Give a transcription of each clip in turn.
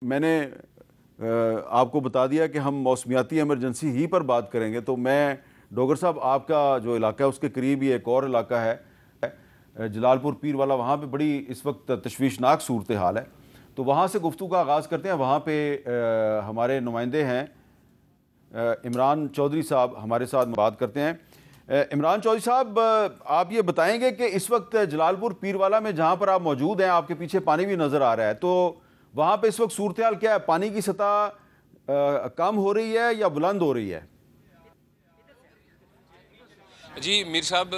मैंने आपको बता दिया कि हम मौसमियाती इमरजेंसी ही पर बात करेंगे, तो मैं डोगर साहब आपका जो इलाका है उसके करीब ही एक और इलाका है जलालपुर पीर वाला, वहाँ पे बड़ी इस वक्त तशवीशनाक सूरत हाल है। तो वहाँ से गुफ्तगू का आगाज़ करते हैं। वहाँ पे हमारे नुमाइंदे हैं इमरान चौधरी साहब, हमारे साथ बात करते हैं। इमरान चौधरी साहब, आप ये बताएंगे कि इस वक्त जलालपुर पीर वाला में जहाँ पर आप मौजूद हैं, आपके पीछे पानी भी नज़र आ रहा है, तो वहाँ पे इस वक्त सूरत हाल क्या है? पानी की सतह कम हो रही है या बुलंद हो रही है? जी मीर साहब,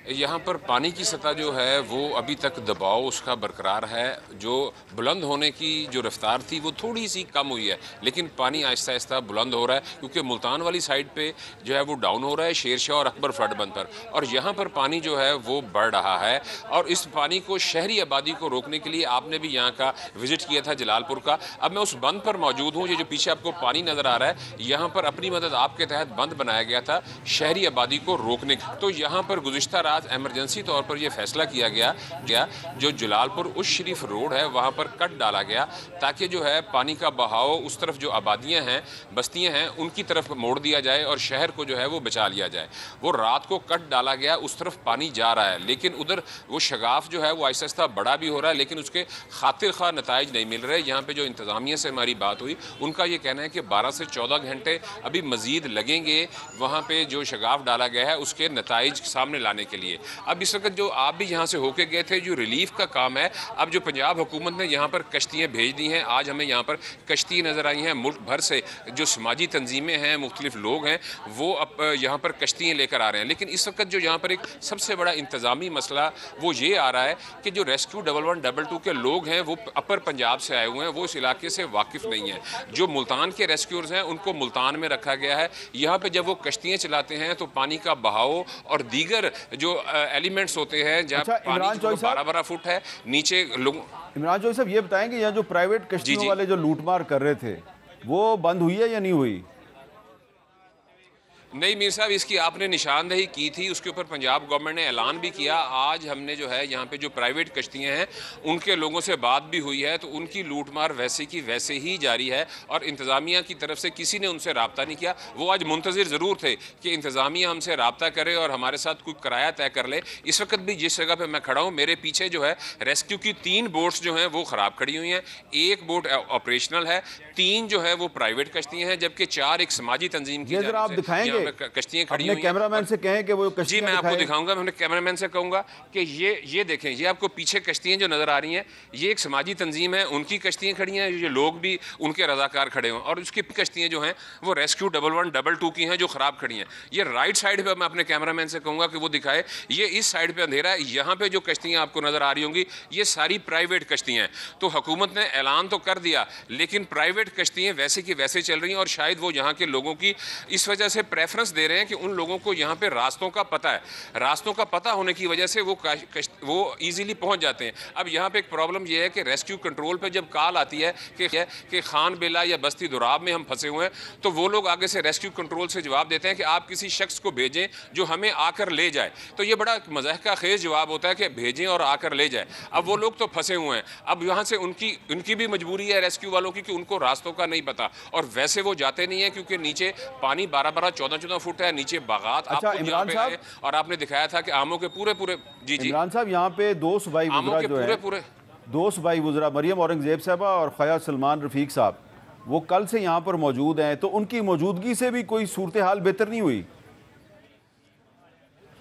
यहाँ पर पानी की सतह जो है वो अभी तक दबाव उसका बरकरार है। जो बुलंद होने की जो रफ्तार थी वो थोड़ी सी कम हुई है, लेकिन पानी आहिस्ता आहिस्ता बुलंद हो रहा है, क्योंकि मुल्तान वाली साइड पे जो है वो डाउन हो रहा है शेर शाह और अकबर फ्लड बंद पर, और यहाँ पर पानी जो है वो बढ़ रहा है। और इस पानी को शहरी आबादी को रोकने के लिए आपने भी यहाँ का विजिट किया था जलालपुर का। अब मैं उस बंद पर मौजूद हूँ। ये जो पीछे आपको पानी नज़र आ रहा है, यहाँ पर अपनी मदद आपके तहत बंद बनाया गया था शहरी आबादी को रोकने। तो यहाँ पर गुज़िश्ता रात एमरजेंसी तौर पर यह फैसला किया गया जो जलालपुर उस शरीफ रोड है वहाँ पर कट डाला गया, ताकि जो है पानी का बहाव उस तरफ जो आबादियाँ हैं, बस्तियाँ हैं, उनकी तरफ मोड़ दिया जाए और शहर को जो है वो बचा लिया जाए। वो रात को कट डाला गया, उस तरफ पानी जा रहा है, लेकिन उधर वो शगाफ जो है वो आहिस्ता आहिस्ता बड़ा भी हो रहा है, लेकिन उसके खातिर खा नताइज नहीं मिल रहे। यहाँ पे जो इंतज़ामिया से हमारी बात हुई, उनका ये कहना है कि 12 से 14 घंटे अभी मज़ीद लगेंगे वहाँ पे जो शगाफ डाला गया है उसके नताइज सामने लाने के लिए। अब इस वक्त जो आप भी यहाँ से होके गए थे, जो रिलीफ का काम है, अब जो पंजाब हुकूमत ने यहाँ पर कश्तियाँ भेज दी हैं, आज हमें यहाँ पर कश्ती नज़र आई हैं। मुल्क भर से जो समाजी तंजीमें हैं, मुख्तलिफ लोग हैं, वो अब यहाँ पर कश्तियाँ लेकर आ रहे हैं। लेकिन इस वक्त जो यहाँ पर एक सबसे बड़ा इंतज़ामी मसला वो ये आ रहा है कि जो रेस्क्यू 1112 के लोग हैं वो अपर पंजाब से आए हुए हैं, वो इस इलाके से वाकिफ़ नहीं है। जो मुल्तान के रेस्क्यूअर्स हैं उनको मुल्तान में रखा गया है। यहाँ पर जब वो कश्तियाँ चलाते हैं तो पानी का बहाव और दीगर जो एलिमेंट्स होते हैं, जहाँ पानी 12-12 फुट है नीचे लोग। इमरान चौधरी साहब, ये बताएंगे यहाँ जो प्राइवेट कश्तियों वाले जो लूटमार कर रहे थे वो बंद हुई है या नहीं हुई? नहीं मीर साहब, इसकी आपने निशानदेही की थी, उसके ऊपर पंजाब गवर्नमेंट ने ऐलान भी किया। आज हमने जो है यहाँ पे जो प्राइवेट कश्तियाँ हैं उनके लोगों से बात भी हुई है, तो उनकी लूटमार वैसे की वैसे ही जारी है और इंतज़ामिया की तरफ से किसी ने उनसे रब्ता नहीं किया। वो आज मुंतज़िर ज़रूर थे कि इंतज़ामिया हमसे रब्ता करे और हमारे साथ कोई किराया तय कर ले। इस वक्त भी जिस जगह पर मैं खड़ा हूँ, मेरे पीछे जो है रेस्क्यू की 3 बोट्स जो हैं वो ख़राब खड़ी हुई हैं। 1 बोट ऑपरेशनल है, 3 जो है वो प्राइवेट कश्तियाँ हैं, जबकि 4 एक समाजी तंजीम की आप दिखाएंगे कश्तियाँ खड़ी हुई हैं। कैमरामैन से कहें कि वो जी मैं आपको दिखाऊंगा। मैं कैमरामैन से कहूँगा कि ये देखें, ये आपको पीछे कश्तियाँ जो नज़र आ रही हैं, ये एक समाजी तंजीम है, उनकी कश्तियाँ खड़ी हैं, ये लोग भी उनके रजाकार खड़े हों, और उसकी कश्तियाँ जो हैं वो रेस्क्यू 1112 की हैं जो ख़राब खड़ी हैं। ये राइट साइड पर मैं अपने कैमरामैन से कहूँगा कि वो दिखाए। ये इस साइड पर अंधेरा है, यहाँ पर जो कश्तियाँ आपको नज़र आ रही होंगी ये सारी प्राइवेट कश्तियाँ हैं। तो हुकूमत ने ऐलान तो कर दिया, लेकिन प्राइवेट कश्तियाँ वैसे की वैसे चल रही हैं, और शायद वो यहाँ के लोगों की इस वजह से प्रेफरेंस दे रहे हैं कि उन लोगों को यहाँ पे रास्तों का पता है। रास्तों का पता होने की वजह से वो इजीली पहुँच जाते हैं। अब यहाँ पे एक प्रॉब्लम ये है कि रेस्क्यू कंट्रोल पे जब कॉल आती है कि खान बेला या बस्ती दुराब में हम फंसे हुए हैं, तो वो लोग आगे से रेस्क्यू कंट्रोल से जवाब देते हैं कि आप किसी शख्स को भेजें जो हमें आकर ले जाए। तो ये बड़ा मज़ाहिका खेज जवाब होता है कि भेजें और आकर ले जाए। अब वो लोग तो फंसे हुए हैं, अब यहाँ से उनकी भी मजबूरी है रेस्क्यू वालों की कि उनको रास्तों का नहीं पता, और वैसे वो जाते नहीं है क्योंकि नीचे पानी 12-12, 14-14 फुट है, नीचे बागात। अच्छा इमरान साहब, और आपने दिखाया था कि आमों के पूरे जी इमरान साहब, यहाँ पे 2 सूबाई वुज़रा जो है, 2 सूबाई वुज़रा मरियम औरंगज़ेब साहबा और ख़या सलमान रफ़ीक साहब, वो कल से यहाँ पर मौजूद हैं, तो उनकी मौजूदगी से भी कोई सूरत हाल बेहतर नहीं हुई?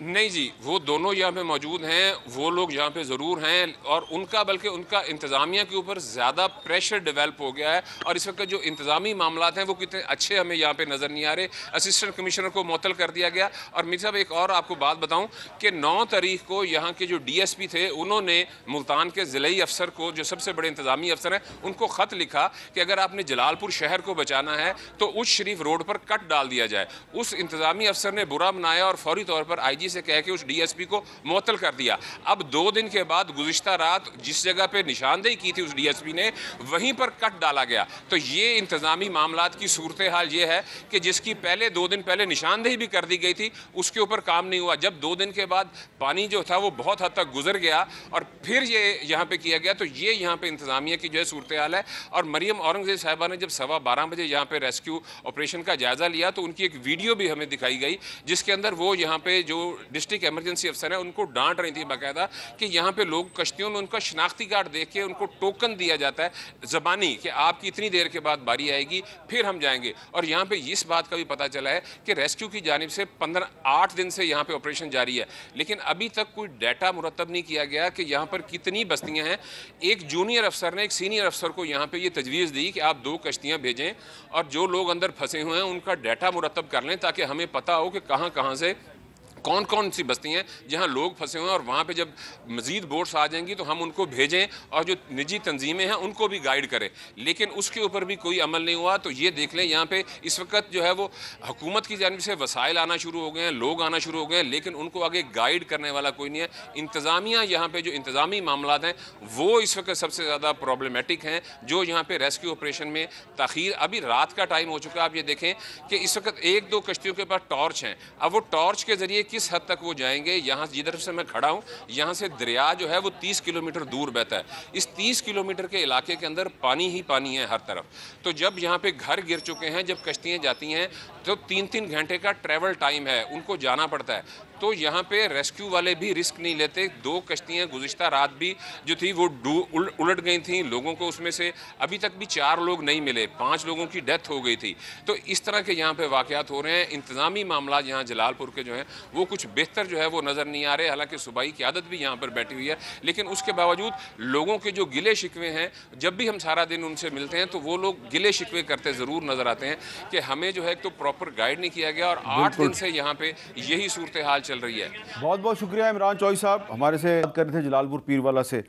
नहीं जी, वो दोनों यहाँ पे मौजूद हैं, वो लोग यहाँ पे ज़रूर हैं, और बल्कि उनका इंतज़ामिया के ऊपर ज़्यादा प्रेशर डेवलप हो गया है, और इस वक्त जो इंतज़ामी मामलात हैं वो कितने अच्छे हमें यहाँ पे नज़र नहीं आ रहे। असिस्टेंट कमिश्नर को मुअत्तल कर दिया गया। और मीर साहब, एक और आपको बात बताऊँ कि 9 तारीख को यहाँ के जो DSP थे, उन्होंने मुल्तान के ज़िलाई अफसर को, जो सबसे बड़े इंतज़ामी अफसर हैं, उनको ख़त लिखा कि अगर आपने जलालपुर शहर को बचाना है तो उस शरीफ रोड पर कट डाल दिया जाए। उस इंतज़ामी अफसर ने बुरा मनाया और फौरी तौर पर IG से कह के उस डीएसपी को मुअत्तल कर दिया। अब 2 दिन के बाद गुज़िश्ता रात जिस जगह पे निशानदेही की थी उस डीएसपी ने, वहीं पर कट डाला गया। तो ये इंतज़ामी मामलात की सूरत हाल ये है कि जिसकी पहले 2 दिन पहले निशानदेही भी कर दी गई थी, उसके ऊपर काम नहीं हुआ। जब 2 दिन के बाद पानी जो था वो बहुत हद तक गुजर गया और फिर ये यहाँ पे किया गया, तो ये यहाँ पे इंतज़ामिया की जो है सूरत हाल है। और मरियम औरंगज़ेब साहिबा ने जब 12:15 बजे यहाँ पे रेस्क्यू ऑपरेशन का जायज़ा लिया तो उनकी एक वीडियो भी हमें दिखाई गई, जिसके अंदर वो यहाँ पे जो डिस्ट्रिक्ट एमरजेंसी अफसर है उनको डांट रही थी बाकायदा कि यहाँ पे लोग कश्तियों में उनका शनाख्ती कार्ड देख के उनको टोकन दिया जाता है ज़बानी कि आपकी इतनी देर के बाद बारी आएगी फिर हम जाएंगे। और यहाँ पे इस बात का भी पता चला है कि रेस्क्यू की जानिब से 8 दिन से यहाँ पे ऑपरेशन जारी है, लेकिन अभी तक कोई डाटा मुरतब नहीं किया गया कि यहाँ पर कितनी बस्तियाँ हैं। एक जूनियर अफसर ने एक सीनियर अफसर को यहाँ पे ये तजवीज़ दी कि आप 2 कश्तियाँ भेजें और जो लोग अंदर फंसे हुए हैं उनका डाटा मुरतब कर लें, ताकि हमें पता हो कि कहाँ कहाँ से कौन कौन सी बस्ती हैं जहां लोग फंसे हुए हैं, और वहां पे जब मज़ीद बोट्स आ जाएंगी तो हम उनको भेजें और जो निजी तंजीमें हैं उनको भी गाइड करें। लेकिन उसके ऊपर भी कोई अमल नहीं हुआ। तो ये देख लें यहाँ पे इस वक्त जो है वो हुकूमत की जानिब से वसाइल आना शुरू हो गए हैं, लोग आना शुरू हो गए हैं, लेकिन उनको आगे गाइड करने वाला कोई नहीं है। इंतज़ामिया यहाँ पर जो इंतज़ामी मामला हैं वो इस वक्त सबसे ज़्यादा प्रॉब्लमेटिक हैं, जो यहाँ पर रेस्क्यू ऑपरेशन में ताख़ीर। अभी रात का टाइम हो चुका है, आप ये देखें कि इस वक्त 1-2 कश्तियों के पास टॉर्च हैं। अब वो टॉर्च के ज़रिए किस हद तक वो जाएंगे। यहाँ जिधर से मैं खड़ा हूँ यहाँ से दरिया जो है वो 30 किलोमीटर दूर बहता है। इस 30 किलोमीटर के इलाके के अंदर पानी ही पानी है हर तरफ। तो जब यहाँ पे घर गिर चुके हैं, जब कश्तियाँ जाती हैं तो 3-3 घंटे का ट्रैवल टाइम है, उनको जाना पड़ता है। तो यहाँ पे रेस्क्यू वाले भी रिस्क नहीं लेते। 2 कश्तियाँ गुज़िश्ता रात भी जो थी वो उलट गई थी, लोगों को उसमें से अभी तक भी 4 लोग नहीं मिले, 5 लोगों की डेथ हो गई थी। तो इस तरह के यहाँ पे वाक़यात हो रहे हैं। इंतज़ामी मामला यहाँ जलालपुर के जो हैं वो कुछ बेहतर जो है वो नज़र नहीं आ रहे। हालांकि सूबाई क़यादत भी यहाँ पर बैठी हुई है, लेकिन उसके बावजूद लोगों के जो गिले शिकवे हैं, जब भी हम सारा दिन उनसे मिलते हैं तो वो लोग गिले शिकवे करते ज़रूर नज़र आते हैं कि हमें जो है तो प्रॉपर गाइड नहीं किया गया। और 8 दिन से यहाँ पे यही सूरत हाल चल रही है। बहुत बहुत शुक्रिया इमरान चौई साहब, हमारे से बात कर रहे थे जलालपुर पीरवाला से।